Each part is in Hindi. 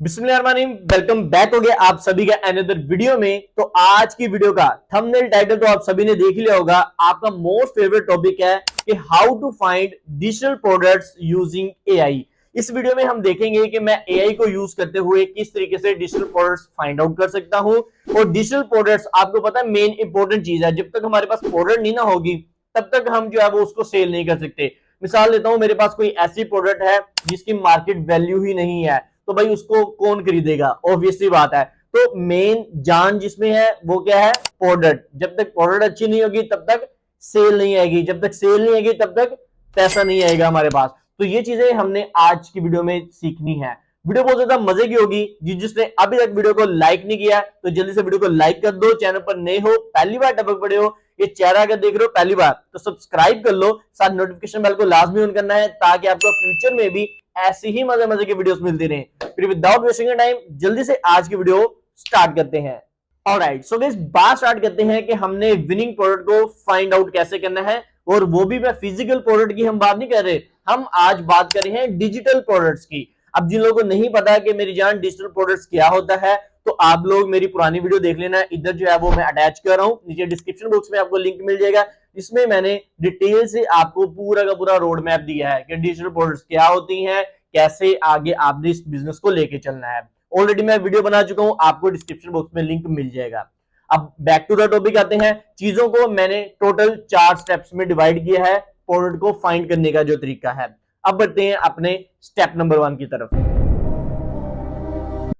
बिस्मिल्लाहिर्रहमानिर्रहीम। वेलकम बैक हो गया आप सभी का अनदर वीडियो में। तो आज की वीडियो का थंबनेल टाइटल तो आप सभी ने देख ही लिया होगा। आपका मोस्ट फेवरेट टॉपिक है कि how to find digital products using AI. इस वीडियो में हम देखेंगे कि मैं एआई को यूज करते हुए किस तरीके से डिजिटल प्रोडक्ट्स फाइंड आउट कर सकता हूं। और डिजिटल प्रोडक्ट्स आपको पता है मेन इंपॉर्टेंट चीज है। जब तक हमारे पास प्रोडक्ट नहीं ना होगी तब तक हम जो है वो उसको सेल नहीं कर सकते। मिसाल देता हूं, मेरे पास कोई ऐसी प्रोडक्ट है जिसकी मार्केट वैल्यू ही नहीं है, तो भाई उसको कौन खरीदेगा? ऑब्वियसली बात है। तो मेन जान जिसमें है वो क्या है? प्रोडक्ट। जब तक प्रोडक्ट अच्छी नहीं होगी तब तक सेल नहीं आएगी, जब तक सेल नहीं आएगी तब तक पैसा नहीं आएगा हमारे पास। तो ये चीजें हमने आज की वीडियो में सीखनी है। वीडियो बहुत ज्यादा मजे की होगी। जिसने अभी तक वीडियो को लाइक नहीं किया तो जल्दी से वीडियो को लाइक कर दो। चैनल पर नए हो, पहली बार टपक पड़े हो, ये चेहरा अगर देख रहे हो पहली बार तो सब्सक्राइब कर लो। साथ नोटिफिकेशन बेल को लाजमी ऑन करना है ताकि आपको फ्यूचर में भी ऐसी ही मजे मजे की वीडियोस मिलती रहे। फिर विदाउट वेस्टिंग टाइम जल्दी से आज की वीडियो स्टार्ट करते हैं। ऑलराइट, सो गाइस बात स्टार्ट करते हैं कि हमने विनिंग प्रोडक्ट को फाइंड आउट कैसे करना है। और वो भी मैं फिजिकल प्रोडक्ट की हम बात नहीं कर रहे, हम आज बात कर रहे हैं डिजिटल प्रोडक्ट्स की। अब जिन लोगों को नहीं पता है कि मेरी जान डिजिटल प्रोडक्ट्स क्या होता है तो आप लोग मेरी पुरानी वीडियो देख लेना। इधर जो है वो मैं अटैच कर रहा हूं, नीचे डिस्क्रिप्शन बॉक्स में आपको लिंक मिल जाएगा। इसमें मैंने डिटेल से आपको पूरा का पूरा रोड मैप दिया है कि डिजिटल प्रोडक्ट्स क्या होती हैं, कैसे आगे आपने इस बिजनेस को लेके चलना है। ऑलरेडी मैं वीडियो बना चुका हूं, आपको डिस्क्रिप्शन बॉक्स में लिंक मिल जाएगा। अब बैक टू द टॉपिक आते हैं। चीजों को मैंने टोटल 4 स्टेप्स में डिवाइड किया है प्रोडक्ट को फाइंड करने का जो तरीका है। अब बढ़ते हैं अपने स्टेप नंबर 1 की तरफ।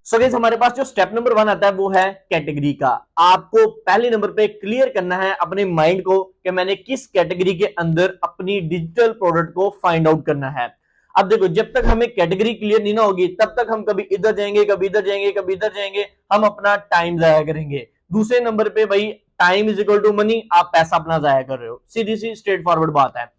सो गाइस हमारे पास जो स्टेप नंबर 1 आता है वो है कैटेगरी का। आपको पहले नंबर पे क्लियर करना है अपने माइंड को कि मैंने किस कैटेगरी के अंदर अपनी डिजिटल प्रोडक्ट को फाइंड आउट करना है। अब देखो, जब तक हमें कैटेगरी क्लियर नहीं ना होगी तब तक हम कभी इधर जाएंगे, कभी इधर जाएंगे, कभी इधर जाएंगे, हम अपना टाइम जाया करेंगे। दूसरे नंबर पे भाई time is equal to money, आप पैसा अपना जाया कर रहे हो। सीधी सी स्ट्रेट फॉरवर्ड बात है।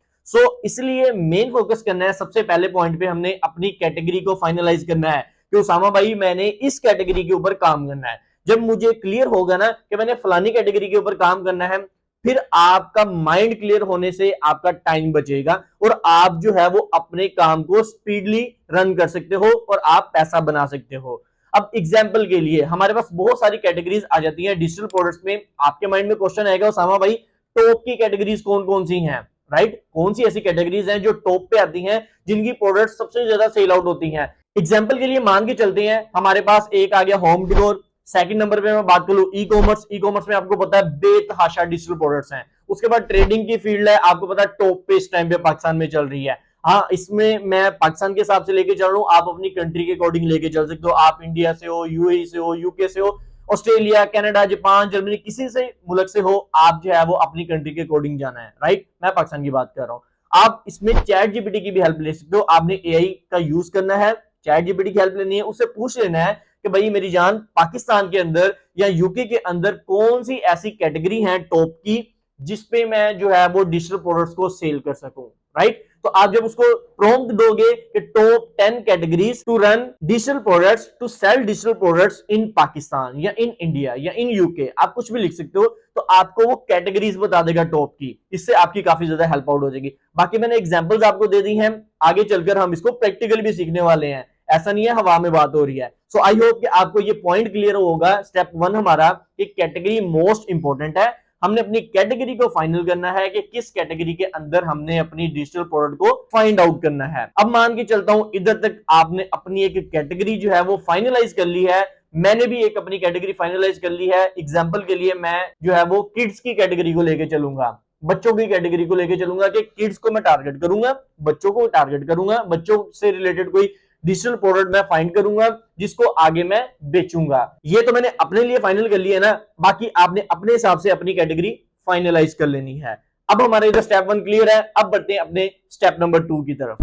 इसलिए मेन फोकस करना है सबसे पहले पॉइंट पे, हमने अपनी कैटेगरी को फाइनलाइज करना है कि उसामा भाई मैंने इस कैटेगरी के ऊपर काम करना है। जब मुझे क्लियर होगा ना कि मैंने फलानी कैटेगरी के ऊपर काम करना है, फिर आपका माइंड क्लियर होने से आपका टाइम बचेगा और आप जो है वो अपने काम को स्पीडली रन कर सकते हो और आप पैसा बना सकते हो। अब एग्जाम्पल के लिए हमारे पास बहुत सारी कैटेगरीज आ जाती है डिजिटल प्रोडक्ट्स में। आपके माइंड में क्वेश्चन आएगा उसामा भाई टॉप की कैटेगरीज कौन कौन सी हैं, राइट? कौन सी ऐसी कैटेगरीज हैं जो टॉप पे आती हैं, जिनकी प्रोडक्ट्स सबसे ज्यादा सेल आउट होती हैं? एग्जाम्पल के लिए मान के चलते हैं हमारे पास एक आ गया होम डेकोर। सेकंड नंबर पे मैं बात करूं ई कॉमर्स। ई कॉमर्स में आपको पता है बेतहाशा डिजिटल प्रोडक्ट्स हैं। उसके बाद ट्रेडिंग की फील्ड है, आपको पता है टॉप पे इस टाइम पे पाकिस्तान में चल रही है। हाँ, इसमें मैं पाकिस्तान के हिसाब से लेके चल रहा हूँ, आप अपनी कंट्री के अकॉर्डिंग लेके चल सकते हो। आप इंडिया से हो, यूएई से हो, यूके से हो, ऑस्ट्रेलिया, कनाडा, जापान, जर्मनी, किसी से मुल्क से हो, आप जो है वो अपनी कंट्री के अकॉर्डिंग जाना है, राइट? मैं पाकिस्तान की बात कर रहा हूँ। आप इसमें चैट जीपीटी की भी हेल्प ले सकते हो। आपने एआई का यूज करना है, चैट जीपीटी की हेल्प लेनी है, उससे पूछ लेना है कि भाई मेरी जान पाकिस्तान के अंदर या यूके के अंदर कौन सी ऐसी कैटेगरी है टॉप की जिसपे मैं जो है वो डिजिटल प्रोडक्ट्स को सेल कर सकूं, राइट? तो आप जब उसको प्रॉम्प्ट दोगे कि top 10 categories to run digital products to sell digital products in Pakistan या इन इंडिया या इन यूके, आप कुछ भी लिख सकते हो, तो आपको वो कैटेगरीज बता देगा टॉप की। इससे आपकी काफी ज्यादा हेल्प आउट हो जाएगी। बाकी मैंने एग्जांपल्स आपको दे दी हैं, आगे चलकर हम इसको प्रैक्टिकली भी सीखने वाले हैं। ऐसा नहीं है हवा में बात हो रही है। सो आई होप कि आपको ये पॉइंट क्लियर होगा। स्टेप 1 हमारा कि कैटेगरी मोस्ट इंपॉर्टेंट है। हमने अपनी कैटेगरी को फाइनल करना है कि किस कैटेगरी के अंदर हमने अपनी डिजिटल प्रोडक्ट को फाइंड आउट करना है। अब मान के चलता हूं इधर तक आपने अपनी एक कैटेगरी जो है वो फाइनलाइज कर ली है, मैंने भी एक अपनी कैटेगरी फाइनलाइज कर ली है। एग्जांपल के लिए मैं जो है वो किड्स की कैटेगरी को लेके चलूंगा, बच्चों की कैटेगरी को लेके चलूंगा कि किड्स को मैं टारगेट करूंगा, बच्चों को टारगेट करूंगा, बच्चों से रिलेटेड कोई डिजिटल प्रोडक्ट मैं फाइंड करूंगा जिसको आगे मैं बेचूंगा। ये तो मैंने अपने लिए फाइनल कर लिया है ना, बाकी आपने अपने हिसाब से अपनी कैटेगरी फाइनलाइज कर लेनी है। अब हमारे इधर स्टेप 1 क्लियर है। अब बढ़ते हैं अपने स्टेप नंबर 2 की तरफ।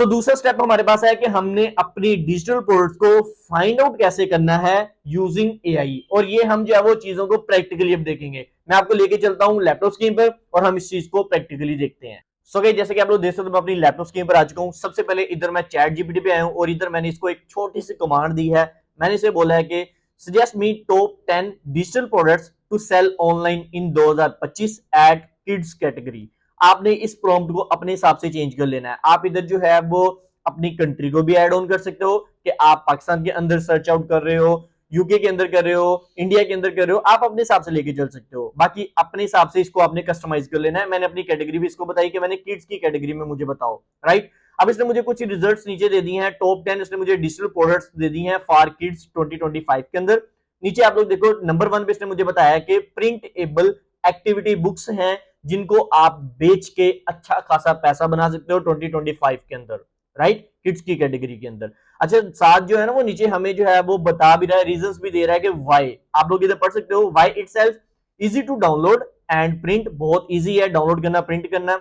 दूसरा स्टेप हमारे पास है कि हमने अपनी डिजिटल प्रोडक्ट्स को फाइंड आउट कैसे करना है यूजिंग एआई। और ये हम जो है वो चीजों को प्रैक्टिकली अब देखेंगे। मैं आपको लेके चलता हूं लैपटॉप स्क्रीन पर और हम इस चीज को प्रैक्टिकली देखते हैं। जैसे कि आप लोग देख सकते हो, मैं अपनी लैपटॉप स्क्रीन पर आ चुका हूं। सबसे पहले इधर मैं चैट जीपीटी पे आया हूं और इधर मैंने इसको एक छोटी सी कमांड दी है। मैंने इसे बोला है कि suggest me top 10 digital products to sell online in 2025 at kids category. आपने इस प्रॉम्प्ट को अपने हिसाब से चेंज कर लेना है। आप इधर जो है वो अपनी कंट्री को भी ऐड ऑन कर सकते हो कि आप पाकिस्तान के अंदर सर्च आउट कर रहे हो, यूके के अंदर कर रहे हो, इंडिया के अंदर कर रहे हो, आप अपने हिसाब से लेके चल सकते हो। बाकी अपने हिसाब से इसको आपने कस्टमाइज कर लेना है। मैंने अपनी कैटेगरी भी इसको बताई कि मैंने किड्स की कैटेगरी में मुझे बताओ, राइट। अब इसने मुझे कुछ रिजल्ट्स नीचे दे दिए हैं, टॉप 10 इसने मुझे डिजिटल प्रोडक्ट्स दे दी हैं फॉर किड्स 2025 के अंदर। नीचे आप लोग देखो नंबर 1 पे इसने मुझे बताया कि प्रिंट एबल एक्टिविटी बुक्स हैं जिनको आप बेच के अच्छा खासा पैसा बना सकते हो 2025 के अंदर, राइट, किड्स की कैटेगरी के अंदर। अच्छा, साथ जो है ना वो नीचे हमें जो है वो बता भी रहा है, रीजंस भी दे रहा है कि व्हाई। आप लोग इधर पढ़ सकते हो, why itself easy to download and print, बहुत इजी है डाउनलोड करना प्रिंट करना,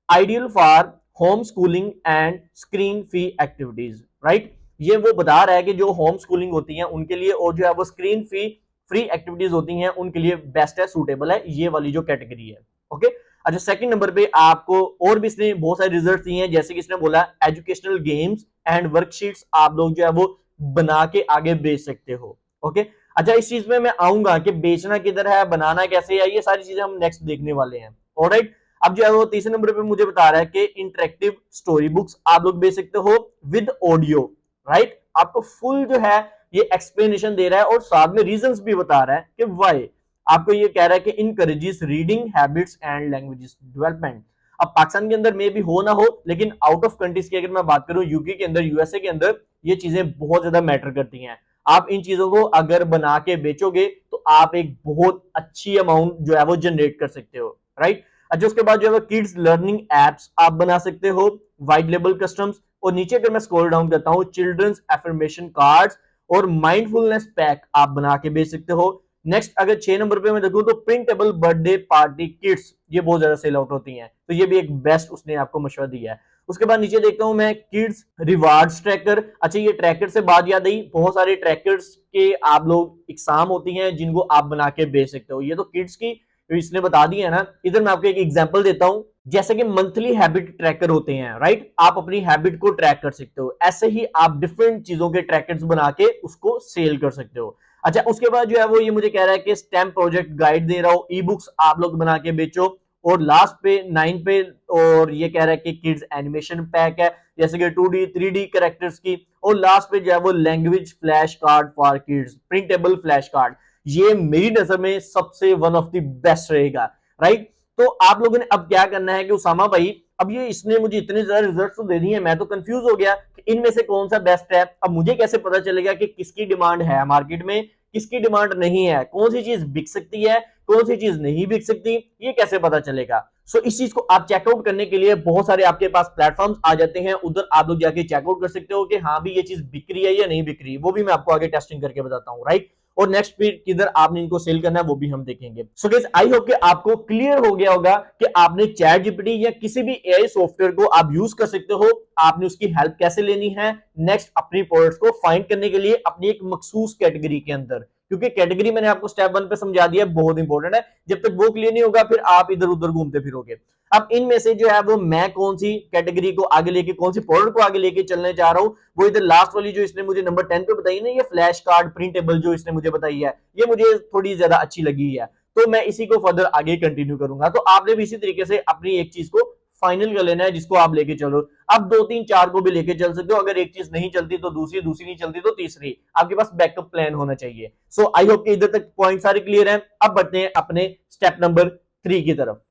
ideal for home schooling and screen free activities, right. ये वो बता रहा है कि जो होम स्कूलिंग होती है उनके लिए और जो है वो स्क्रीन फ्री एक्टिविटीज होती हैं उनके लिए बेस्ट है, सूटेबल है ये वाली जो कैटेगरी है। ओके। अच्छा, सेकंड नंबर पे आपको और भी इसने बहुत सारे रिजल्ट दिए हैं, जैसे कि इसने बोला एजुकेशनल गेम्स एंड वर्कशीट्स आप लोग जो है वो बना के आगे बेच सकते हो। ओके। अच्छा, इस चीज में मैं आऊंगा कि बेचना किधर है, बनाना कैसे है, ये सारी चीजें हम नेक्स्ट देखने वाले हैं। ऑलराइट। अब जो है वो तीसरे नंबर पे मुझे बता रहा है कि इंटरेक्टिव स्टोरी बुक्स आप लोग बेच सकते हो विद ऑडियो, राइट। आपको फुल जो है ये एक्सप्लेनेशन दे रहा है और साथ में रीजंस भी बता रहा है कि व्हाई। आपको ये कह रहा है कि encourages reading habits and languages development. अब पाकिस्तान के अंदर में भी हो ना हो, लेकिन आउट ऑफ कंट्रीज की अगर मैं बात करूं, यूके के अंदर, यूएसए के अंदर, ये चीजें बहुत ज्यादा मैटर करती हैं। आप इन चीजों को अगर बना के बेचोगे तो आप एक बहुत अच्छी अमाउंट जो है वो जनरेट कर सकते हो, राइट। अच्छा, उसके बाद जो है किड्स लर्निंग एप्स आप बना सकते हो, वाइट लेबल कस्टम्स, और नीचे अगर मैं स्क्रॉल डाउन करता हूं, चिल्ड्रंस एफर्मेशन कार्ड्स और माइंडफुलनेस पैक आप बना के बेच सकते हो। नेक्स्ट अगर 6 नंबर पे मैं देखूं तो प्रिंटेबल बर्थडे पार्टी किट्स, ये बहुत ज्यादा सेल आउट होती हैं, तो ये भी एक बेस्ट उसने आपको मशवरा दिया है। उसके बाद नीचे देखता हूं मैं किड्स रिवार्ड्स ट्रैकर। अच्छा, ये ट्रैकर से बात याद आई, बहुत सारे ट्रैकर्स के आप लोग एग्जाम होती हैं जिनको आप बना के बेच सकते हो। ये तो किड्स की इसने बता दिया है ना। इधर मैं आपको एक एग्जांपल देता हूं, जैसे कि मंथली हैबिट ट्रैकर होते हैं, राइट, आप अपनी हैबिट को ट्रैक कर सकते हो, ऐसे ही आप डिफरेंट चीजों के ट्रैकर्स बना के उसको सेल कर सकते हो। अच्छा, उसके बाद जो है वो ये मुझे कह रहा है कि स्टैम्प प्रोजेक्ट गाइड दे रहा हूं, ई बुक्स आप लोग बना के बेचो। और लास्ट पे 9 पे और ये कह रहा है कि किड्स एनिमेशन पैक है, जैसे कि 2D 3D कैरेक्टर्स की। और लास्ट पे जो है वो language flash card for kids, printable flash card. ये मेरी नजर में सबसे वन ऑफ द बेस्ट रहेगा, राइट। तो आप लोगों ने अब क्या करना है कि उसामा भाई, अब ये इसने मुझे इतने ज्यादा रिजल्ट तो दे दिए हैं, मैं तो कंफ्यूज हो गया कि इनमें से कौन सा बेस्ट है। अब मुझे कैसे पता चलेगा कि किसकी डिमांड है मार्केट में, किसकी डिमांड नहीं है, कौन सी चीज बिक सकती है, कौन सी चीज नहीं बिक सकती, ये कैसे पता चलेगा। सो इस चीज को आप चेकआउट करने के लिए बहुत सारे आपके पास प्लेटफॉर्म्स आ जाते हैं, उधर आप लोग जाके चेकआउट कर सकते हो कि हाँ भी ये चीज बिक रही है या नहीं बिक रही, वो भी मैं आपको आगे टेस्टिंग करके बताता हूँ, राइट। और नेक्स्ट फिर किधर आपने इनको सेल करना है वो भी हम देखेंगे। सो गाइस, आई होप कि आपको क्लियर हो गया होगा कि आपने चैट जीपीटी या किसी भी एआई सॉफ्टवेयर को आप यूज कर सकते हो, आपने उसकी हेल्प कैसे लेनी है नेक्स्ट अपनी प्रोडक्ट्स को फाइंड करने के लिए अपनी एक मखसूस कैटेगरी के अंदर। क्योंकि कैटेगरी मैंने आपको स्टेप 1 पे समझा दिया, बहुत इंपॉर्टेंट है, जब तक वो क्लियर नहीं होगा फिर आप इधर उधर घूमते फिरोगे। अब इनमें से जो है वो मैं कौन सी कैटेगरी को आगे लेके, कौन सी प्रोडक्ट को आगे लेके चलने जा रहा हूं, वो इधर लास्ट वाली जो इसने मुझे नंबर 10 पे बताई ना, ये फ्लैश कार्ड प्रिंटेबल जो इसने मुझे बताई है, ये मुझे थोड़ी ज्यादा अच्छी लगी है, तो मैं इसी को फर्दर आगे कंटिन्यू करूंगा। तो आपने भी इसी तरीके से अपनी एक चीज को फाइनल कर लेना है जिसको आप लेके चलो। अब 2 3 4 को भी लेके चल सकते हो, अगर एक चीज नहीं चलती तो दूसरी, दूसरी नहीं चलती तो तीसरी, आपके पास बैकअप प्लान होना चाहिए। सो आई होप कि इधर तक पॉइंट सारे क्लियर हैं। अब बढ़ते हैं अपने स्टेप नंबर 3 की तरफ।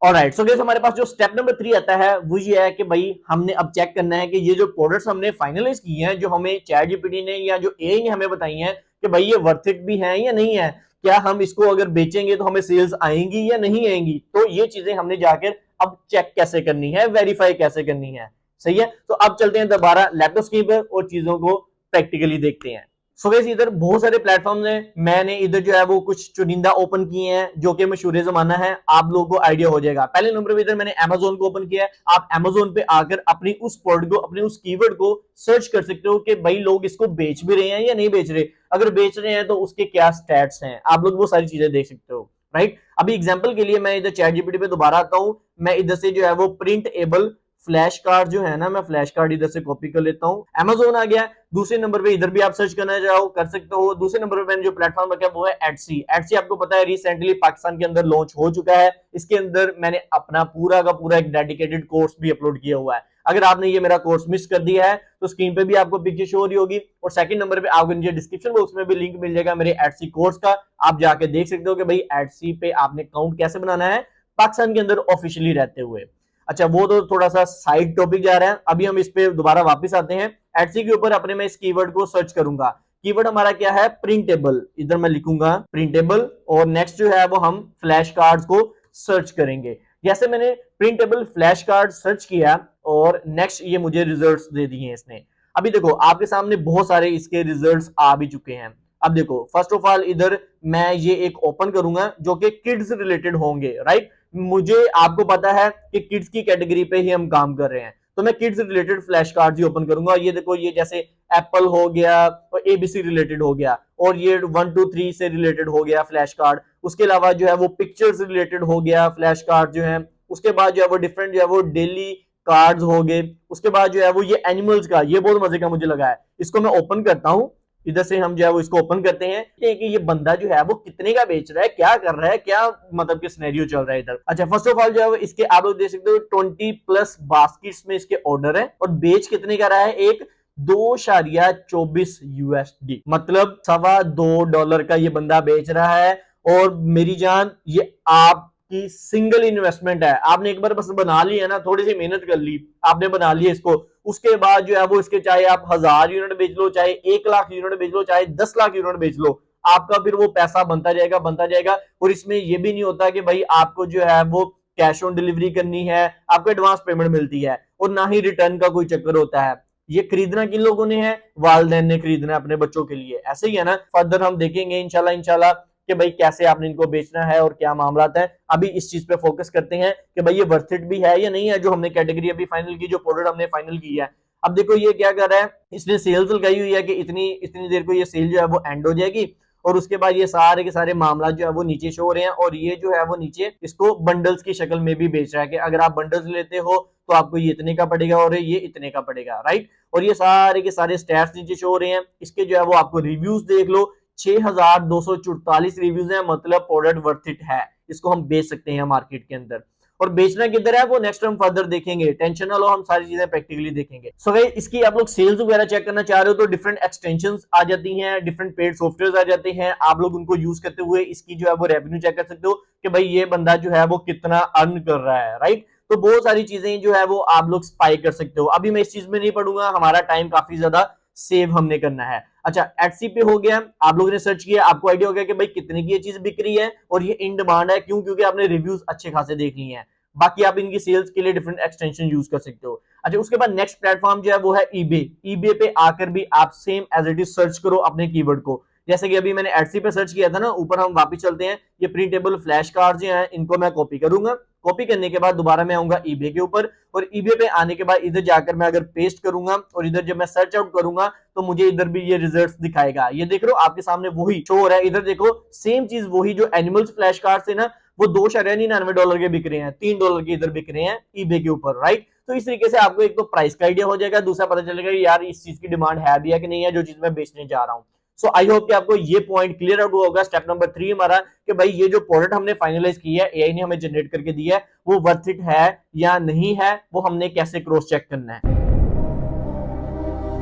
ऑलराइट, सो गाइस, हमारे पास जो स्टेप नंबर 3 आता है वो ये है कि भाई हमने अब चेक करना है कि ये जो प्रोडक्ट्स हमने फाइनलाइज किए हैं, जो हमें चैट जीपीटी ने या जो एआई ने हमें बताई हैं, कि भाई ये वर्थ इट भी है या नहीं है, क्या हम इसको अगर बेचेंगे तो हमें सेल्स आएंगी या नहीं आएंगी। तो ये चीजें हमने जाकर अब चेक कैसे करनी है, वेरीफाई कैसे करनी है, सही है। तो अब चलते हैं दोबारा लैपटॉप स्क्रीन पर और चीजों को प्रैक्टिकली देखते हैं। सो गाइस, इधर बहुत सारे प्लेटफॉर्म्स हैं, मैंने इधर जो है वो कुछ चुनिंदा ओपन किए हैं जो कि मशहूर जमाना है, आप लोगों को आइडिया हो जाएगा। पहले नंबर पे इधर मैंने Amazon को ओपन किया है। आप Amazon पे आकर अपनी उस प्रोडक्ट को, अपने उस कीवर्ड को सर्च कर सकते हो कि भाई लोग इसको बेच भी रहे हैं या नहीं बेच रहे। अगर बेच रहे हैं तो उसके क्या स्टैट्स हैं, आप लोग वो सारी चीजें देख सकते हो, राइट। अभी एग्जाम्पल के लिए मैं इधर चैट जीपीटी पे दोबारा आता हूं, मैं इधर से जो है वो प्रिंट एबल फ्लैश कार्ड जो है ना, मैं फ्लैश कार्ड इधर से कॉपी कर लेता हूँ। Amazon आ गया। दूसरे नंबर पे इधर भी आप सर्च करना चाहो कर सकते हो। दूसरे नंबर पे मैंने जो प्लेटफॉर्म रखा है वो है एडसी। एडसी आपको पता है रिसेंटली पाकिस्तान के अंदर लॉन्च हो चुका है। इसके अंदर मैंने अपना पूरा का पूरा एक डेडिकेटेड कोर्स भी अपलोड किया हुआ है। अगर आपने ये मेरा कोर्स मिस कर दिया है तो स्क्रीन पे भी आपको पिक्चर शो हो रही होगी, और सेकंड नंबर पे आपको नीचे डिस्क्रिप्शन बॉक्स में भी लिंक मिल जाएगा मेरे एडसी कोर्स का। आप जाके देख सकते हो कि भाई एडसी पे आपने अकाउंट कैसे बनाना है पाकिस्तान के अंदर ऑफिशियली रहते हुए। अच्छा, वो तो थोड़ा सा साइड टॉपिक जा रहा है। अभी हम इस पे दोबारा वापस आते हैं। एडसी के ऊपर अपने मैं इस कीवर्ड को सर्च करूंगा। कीवर्ड हमारा क्या है? प्रिंटेबल। इधर मैं लिखूंगा प्रिंटेबल, और नेक्स्ट जो है वो हम फ्लैश कार्ड्स को सर्च करेंगे। जैसे मैंने प्रिंटेबल फ्लैश कार्ड सर्च किया और नेक्स्ट ये मुझे रिजल्ट्स दे दिए इसने। अभी देखो आपके सामने बहुत सारे इसके रिजल्ट्स आ भी चुके हैं। अब देखो फर्स्ट ऑफ ऑल इधर मैं ये एक ओपन करूंगा जो कि किड्स रिलेटेड होंगे, राइट। मुझे आपको पता है कि किड्स की कैटेगरी पे ही हम काम कर रहे हैं, तो मैं किड्स रिलेटेड फ्लैश कार्ड ही ओपन करूंगा। ये देखो, ये जैसे एप्पल हो गया और एबीसी रिलेटेड हो गया, और ये 1 2 3 से रिलेटेड हो गया फ्लैश कार्ड। उसके अलावा जो है वो पिक्चर्स रिलेटेड हो गया फ्लैश कार्ड जो है। उसके बाद जो है वो डिफरेंट जो है वो डेली कार्ड्स हो गए। उसके बाद जो है वो ये एनिमल्स का, ये बहुत मजे का मुझे लगा है। इसको मैं ओपन करता हूं। इधर से हम जो है वो इसको ओपन करते हैं कि ये बंदा जो है वो कितने का बेच रहा है, क्या कर रहा है, क्या मतलब कि सिनेरियो चल रहा है इधर। अच्छा, फर्स्ट ऑफ ऑल जो है वो इसके आप लोग देख सकते हो 20+ बास्केट्स में इसके ऑर्डर है, और बेच कितने का रहा है? एक $2.24, मतलब $2.25 का ये बंदा बेच रहा है। और मेरी जान, ये आपकी सिंगल इन्वेस्टमेंट है। आपने एक बार बस बना लिया ना, थोड़ी सी मेहनत कर ली, आपने बना लिया इसको, उसके बाद जो है वो इसके चाहे आप 1000 यूनिट बेच लो, चाहे 1 लाख यूनिट बेच लो, चाहे 10 लाख यूनिट बेच लो, आपका फिर वो पैसा बनता जाएगा बनता जाएगा। और इसमें ये भी नहीं होता कि भाई आपको जो है वो कैश ऑन डिलीवरी करनी है, आपको एडवांस पेमेंट मिलती है, और ना ही रिटर्न का कोई चक्कर होता है। ये खरीदना किन लोगों ने है? वालिदैन ने खरीदना अपने बच्चों के लिए, ऐसे ही है ना। फर्दर हम देखेंगे इंशाल्लाह इंशाल्लाह कि भाई कैसे आपने इनको बेचना है और क्या मामला है। अभी इस चीज पे फोकस करते हैं कि भाई ये वर्थ इट भी है या नहीं है, जो हमने कैटेगरी अभी फाइनल की, जो प्रोडक्ट हमने फाइनल की है। अब देखो ये क्या कर रहा है, इसने सेल्स लगाई हुई है कि इतनी इतनी देर को ये सेल जो है वो एंड हो जाएगी, और उसके बाद ये सारे के सारे मामला जो है वो नीचे शो हो रहे हैं, और ये जो है वो नीचे इसको बंडल्स की शक्ल में भी बेच रहा है कि अगर आप बंडल्स लेते हो तो आपको ये इतने का पड़ेगा और ये इतने का पड़ेगा, राइट। और ये सारे के सारे स्टैट्स नीचे शो हो रहे हैं। इसके जो है वो आपको रिव्यूज देख लो, 6244 रिव्यूज हैं, मतलब प्रोडक्ट वर्थ इट है, इसको हम बेच सकते हैं मार्केट के अंदर। और बेचना किधर है वो नेक्स्ट हम फर्दर देखेंगे, टेंशन ना लो, हम सारी चीजें प्रैक्टिकली देखेंगे। सो गाइस, इसकी आप लोग सेल्स वगैरह चेक करना चाह रहे हो तो डिफरेंट एक्सटेंशंस आ जाती हैं, डिफरेंट पेड सॉफ्टवेयर आ जाते हैं। आप लोग उनको यूज करते हुए इसकी जो है वो रेवेन्यू चेक कर सकते हो कि भाई ये बंदा जो है वो कितना अर्न कर रहा है, राइट। तो बहुत सारी चीजें जो है वो आप लोग स्पाई कर सकते हो। अभी मैं इस चीज में नहीं पढ़ूंगा, हमारा टाइम काफी ज्यादा सेव हमने करना है। अच्छा, एटसी पे हो गया, आप लोगों ने सर्च किया, आपको आइडिया हो गया कि भाई कितने की ये चीज बिक रही है और ये इन डिमांड है। क्यों? क्योंकि आपने रिव्यूज अच्छे खासे देख लिए हैं। बाकी आप इनकी सेल्स के लिए डिफरेंट एक्सटेंशन यूज कर सकते हो। अच्छा, उसके बाद नेक्स्ट प्लेटफॉर्म जो है वो है ईबे। ईबे पे आकर भी आप same as it is search करो अपने कीवर्ड को। जैसे कि अभी मैंने एटसी पे सर्च किया था ना, ऊपर हम वापस चलते हैं। ये प्रिंटेबल फ्लैश कार्ड जो हैं इनको मैं कॉपी करूंगा। कॉपी करने के बाद दोबारा मैं आऊंगा ईबे के ऊपर, और ईबे पे आने के बाद इधर जाकर मैं अगर पेस्ट करूंगा और इधर जब मैं सर्च आउट करूंगा तो मुझे इधर भी ये रिजल्ट्स दिखाएगा। ये देख रहे हो आपके सामने वही शो हो रहा है। इधर देखो सेम चीज वही जो एनिमल्स फ्लैश कार्ड से ना, वो $2.99 के बिक रहे हैं, $3 के इधर बिक रहे हैं ईबे के ऊपर, राइट। तो इस तरीके से आपको एक तो प्राइस का आइडिया हो जाएगा, दूसरा पता चलेगा यार इस चीज की डिमांड है भी है कि नहीं है जो चीज मैं बेचने जा रहा हूँ। सो आई होप कि आपको ये पॉइंट क्लियर आउट होगा। स्टेप नंबर 3 हमारा कि भाई ये जो प्रोडक्ट हमने फाइनलाइज किया है, एआई ने हमें जनरेट करके दिया है, वो वर्थ इट है या नहीं है, वो हमने कैसे क्रॉस चेक करना है।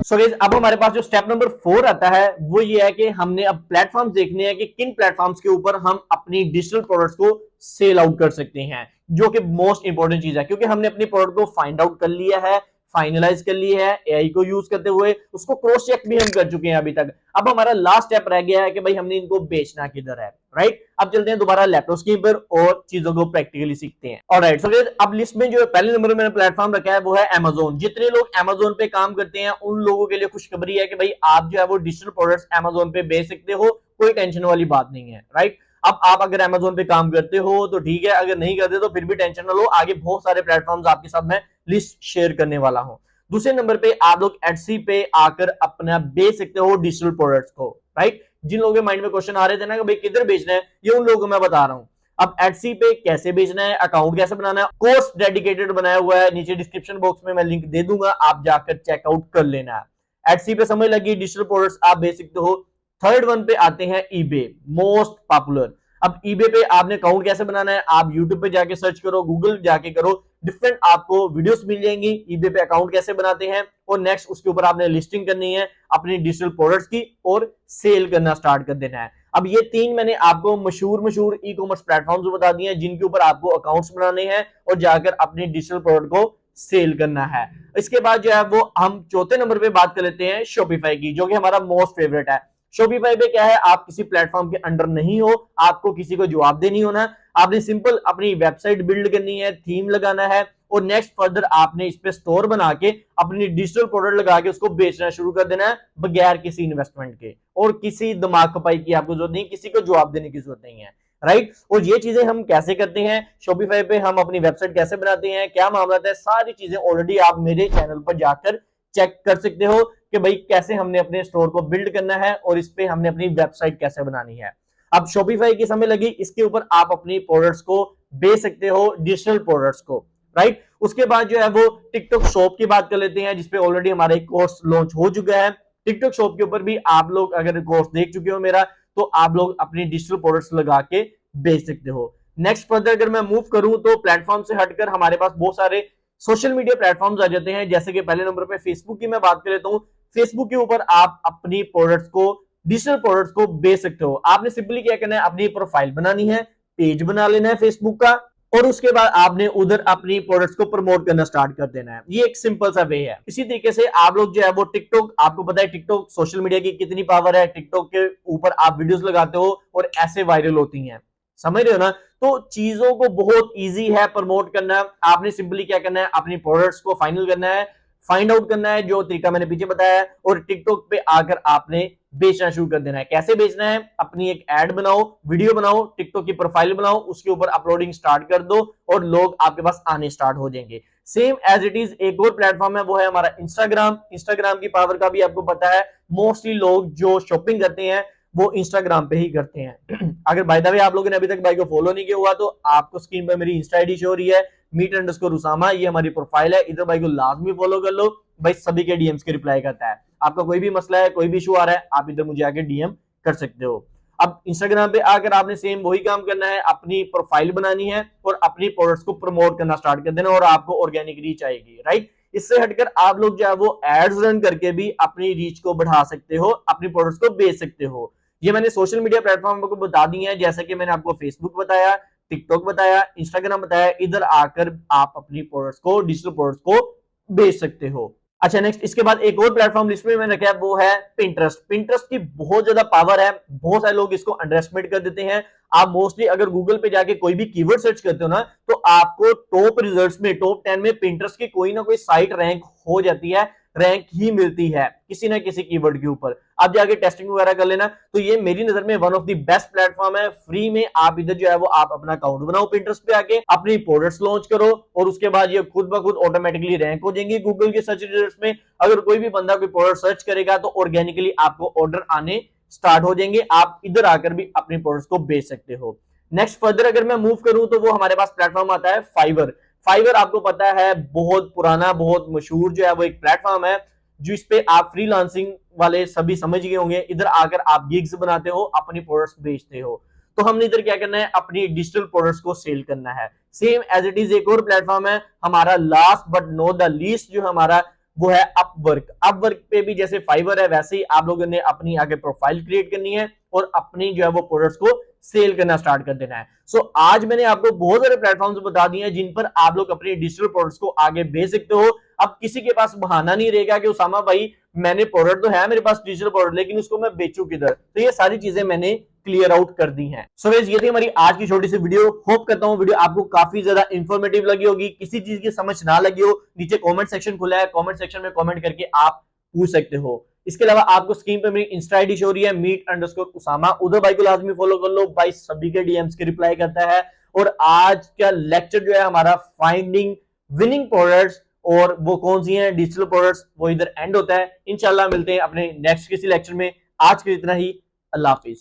सो गाइस, अब हमारे पास जो स्टेप नंबर 4 आता है वो ये है कि हमने अब प्लेटफॉर्म्स देखने हैं कि किन प्लेटफॉर्म्स के ऊपर हम अपनी डिजिटल प्रोडक्ट्स को सेल आउट कर सकते हैं, जो कि मोस्ट इंपॉर्टेंट चीज है। क्योंकि हमने अपनी प्रोडक्ट को फाइंड आउट कर लिया है, फाइनलाइज कर ली है एआई को यूज करते हुए, उसको क्रॉस चेक भी हम कर चुके हैं अभी तक। अब हमारा लास्ट स्टेप रह गया है कि भाई हमने इनको बेचना किधर है, राइट। अब चलते हैं दोबारा लैपटॉप स्क्रीन पर और चीजों को प्रैक्टिकली सीखते हैं। ऑलराइट, सो गाइस, अब लिस्ट में जो पहले नंबर मैंने प्लेटफॉर्म रखा है वो है Amazon। जितने लोग Amazon पे काम करते हैं उन लोगों के लिए खुशखबरी है कि भाई आप जो है वो डिजिटल प्रोडक्ट्स Amazon पे बेच सकते हो, कोई टेंशन वाली बात नहीं है, राइट। अब आप अगर Amazon पे काम करते हो तो ठीक है, अगर नहीं करते तो फिर भी टेंशन ना लो, आगे बहुत सारे प्लेटफॉर्म्स आपके साथ मैं लिस्ट शेयर करने वाला हूं। दूसरे नंबर पे आप लोग एटसी पे आकर अपना बेच सकते हो डिजिटल प्रोडक्ट्स को, राइट। जिन लोगों के माइंड में क्वेश्चन आ रहे थे ना कि भाई किधर बेचना है, ये उन लोगों को मैं बता रहा हूं। अब एटसी पे कैसे बेचना है, अकाउंट कैसे बनाना है, कोर्स डेडिकेटेड बनाया हुआ है, नीचे डिस्क्रिप्शन बॉक्स में मैं लिंक दे दूंगा, आप जाकर चेकआउट कर लेना है। एटसी पे समझ लगी, डिजिटल प्रोडक्ट्स आप बेच सकते हो। थर्ड वन पे आते हैं ईबे, मोस्ट पॉपुलर। अब ईबे पे आपने अकाउंट कैसे बनाना है, आप यूट्यूब पे जाके सर्च करो, गूगल जाके करो, डिफरेंट आपको वीडियोस मिल जाएंगी ईबे पे अकाउंट कैसे बनाते हैं। और नेक्स्ट उसके ऊपर आपने लिस्टिंग करनी है अपनी डिजिटल प्रोडक्ट्स की और सेल करना स्टार्ट कर देना है। अब ये तीन मैंने आपको मशहूर ई कॉमर्स प्लेटफॉर्म्स बता दिए हैं जिनके ऊपर आपको अकाउंट्स बनाने हैं और जाकर अपनी डिजिटल प्रोडक्ट को सेल करना है। इसके बाद जो है वो हम चौथे नंबर पे बात कर लेते हैं शॉपिफाई की, जो कि हमारा मोस्ट फेवरेट है। शॉपिफाई पे क्या है, आप किसी प्लेटफॉर्म के अंडर नहीं हो, आपको किसी को जवाब नहीं होना, आपने सिंपल अपनी वेबसाइट बिल्ड करनी है, थीम लगाना है और नेक्स्ट फर्दर आपने इस पे स्टोर बना के अपनी डिजिटल प्रोडक्ट लगा के उसको बेचना शुरू कर देना है बगैर किसी इन्वेस्टमेंट के और किसी दिमाग खपाई की आपको जरूरत नहीं, किसी को जवाब देने की जरूरत नहीं है, राइट। और ये चीजें हम कैसे करते हैं, शॉपिफाई पे हम अपनी वेबसाइट कैसे बनाते हैं, क्या मामला है, सारी चीजें ऑलरेडी आप मेरे चैनल पर जाकर चेक कर सकते हो कि भाई कैसे हमने अपने स्टोर को बिल्ड करना है और इस पे हमने अपनी वेबसाइट कैसे बनानी है। अब शॉपिफाई की समय लगी, इसके ऊपर आप अपनी प्रोडक्ट्स को बेच सकते हो, डिजिटल प्रोडक्ट्स को, राइट। उसके बाद जो है वो टिकटॉक शॉप की बात कर लेते हैं जिसपे ऑलरेडी हमारा एक कोर्स लॉन्च हो चुका है। टिकटॉक शॉप के ऊपर भी आप लोग अगर कोर्स देख चुके हो मेरा, तो आप लोग अपनी डिजिटल प्रोडक्ट्स लगा के बेच सकते हो। नेक्स्ट फर्दर अगर मैं मूव करूं तो प्लेटफॉर्म से हटकर हमारे पास बहुत सारे सोशल मीडिया प्लेटफॉर्म्स आ जाते हैं, जैसे कि पहले नंबर पे फेसबुक की मैं बात कर लेता हूं। फेसबुक के ऊपर आप अपनी प्रोडक्ट्स को, डिजिटल प्रोडक्ट्स को बेच सकते हो। आपने सिंपली क्या करना है, अपनी प्रोफाइल बनानी है, पेज बना लेना है फेसबुक का और उसके बाद आपने उधर अपनी प्रोडक्ट्स को प्रमोट करना स्टार्ट कर देना है। ये एक सिंपल सा वे है। इसी तरीके से आप लोग जो है वो टिकटॉक, आपको पता है टिकटॉक सोशल मीडिया की कितनी पावर है, टिकटॉक के ऊपर आप वीडियोस लगाते हो और ऐसे वायरल होती हैं, समझ रहे हो ना। तो चीजों को बहुत इजी है प्रमोट करना। आपने सिंपली क्या करना है, अपनी प्रोडक्ट्स को फाइनल करना है, फाइंड आउट करना है जो तरीका मैंने पीछे बताया है और टिकटॉक पे आकर आपने बेचना शुरू कर देना है। कैसे बेचना है, अपनी एक एड बनाओ, वीडियो बनाओ, टिकटॉक की प्रोफाइल बनाओ, उसके ऊपर अपलोडिंग स्टार्ट कर दो और लोग आपके पास आने स्टार्ट हो जाएंगे। सेम एज इट इज एक और प्लेटफॉर्म है, वो है हमारा इंस्टाग्राम। इंस्टाग्राम की पावर का भी आपको पता है, मोस्टली लोग जो शॉपिंग करते हैं वो इंस्टाग्राम पे ही करते हैं। अगर बाय द वे आप लोगों ने अभी तक भाई को फॉलो नहीं किया हुआ तो आपको स्क्रीन पर मेरी इंस्टा आईडी शो हो रही है, मीट_उसामा, ये हमारी प्रोफाइल है, इधर भाई को लाजमी फॉलो कर लो। भाई सभी के डीएम्स के रिप्लाई करता है, आपका कोई भी मसला है, कोई भी इशू आ रहा है, आप इधर मुझे आके डीएम कर सकते हो। अब इंस्टाग्राम पे आकर आपने सेम वही काम करना है, अपनी प्रोफाइल बनानी है और अपनी प्रोडक्ट्स को प्रमोट करना स्टार्ट कर देना और आपको ऑर्गेनिक रीच आएगी, राइट। इससे हटकर आप लोग जो है वो एड्स रन करके भी अपनी रीच को बढ़ा सकते हो, अपनी प्रोडक्ट्स को बेच सकते हो। ये मैंने सोशल मीडिया प्लेटफॉर्म को बता दी है, जैसे कि मैंने आपको फेसबुक बताया, टिकटॉक बताया, इंस्टाग्राम बताया, इधर आकर आप अपनी प्रोडक्ट्स को, डिजिटल प्रोडक्ट्स को बेच सकते हो। अच्छा नेक्स्ट, इसके बाद एक और प्लेटफॉर्म लिस्ट में मैंने रखा है, वो है पिंटरेस्ट। पिंटरेस्ट की बहुत ज्यादा पावर है, बहुत सारे लोग इसको अंडरएस्टिमेट कर देते हैं। आप मोस्टली अगर गूगल पे जाके कोई भी कीवर्ड सर्च करते हो ना, तो आपको टॉप रिजल्ट्स में, टॉप 10 में पिंटरेस्ट की कोई ना कोई साइट रैंक हो जाती है, रैंक ही मिलती है किसी ना किसी कीवर्ड के ऊपर। आप जाके टेस्टिंग वगैरह कर लेना। तो ये मेरी नजर में one of the best platform है। फ्री में आप इधर जो है वो आप अपना अकाउंट बनाओ पिंटरेस्ट पे आके, अपनी प्रोडक्ट्स लॉन्च करो और उसके बाद ये खुद ब खुद ऑटोमेटिकली रैंक हो जाएंगी गूगल के सर्च रिजल्ट्स में। अगर कोई भी बंदा कोई प्रोडक्ट सर्च करेगा तो ऑर्गेनिकली आपको ऑर्डर आने स्टार्ट हो जाएंगे, आप इधर आकर भी अपनी प्रोडक्ट्स को बेच सकते हो। नेक्स्ट फर्दर अगर मैं मूव करूं तो वो हमारे पास प्लेटफॉर्म आता है फाइवर। फाइवर आपको पता है बहुत पुराना, बहुत मशहूर जो है वो एक प्लेटफॉर्म है, जिस पे आप फ्रीलांसिंग वाले सभी समझ गए होंगे। इधर आकर आप गिग्स बनाते हो, अपनी प्रोडक्ट्स बेचते हो। तो हमने इधर क्या करना है, अपनी डिजिटल प्रोडक्ट्स को सेल करना है। सेम एज इट इज एक और प्लेटफॉर्म है हमारा, last but not the least, जो हमारा वो है अपवर्क। अपवर्क पे भी जैसे फाइवर है वैसे ही आप लोगों ने अपनी आगे प्रोफाइल क्रिएट करनी है और अपनी जो है वो प्रोडक्ट्स को सेल करना स्टार्ट कर देना है। सो आज मैंने आपको बहुत सारे प्लेटफॉर्म्स बता दिए हैं जिन पर आप लोग अपनी डिजिटल प्रोडक्ट्स को आगे बेच सकते हो। अब किसी के पास बहाना नहीं रहेगा कि उसामा भाई मैंने प्रोडक्ट तो है मेरे पास डिजिटल प्रोडक्ट, लेकिन उसको मैं बेचूं किधर। तो ये सारी चीजें मैंने क्लियर आउट कर दी हैं। सो गाइस, ये थी हमारी आज की छोटी सी वीडियो। होप करता हूं वीडियो आपको काफी ज्यादा इंफॉर्मेटिव लगी होगी। किसी चीज की समझ ना लगी हो, नीचे कमेंट सेक्शन खुला है, कमेंट सेक्शन में कमेंट करके आप पूछ सकते हो। इसके अलावा आपको स्क्रीन पे मेरी इंस्टा आईडी शो हो रही है, मीट_उसामा, उधर भाई को लाजमी फॉलो कर लो। भाई सभी के डीएम्स के रिप्लाई करता है। और आज का लेक्चर जो है हमारा फाइंडिंग विनिंग प्रोडक्ट्स, और वो कौन सी हैं डिजिटल प्रोडक्ट्स, वो इधर एंड होता है। इंशाल्लाह मिलते हैं अपने नेक्स्ट किसी लेक्चर में। आज के इतना ही, अल्लाह हाफिज।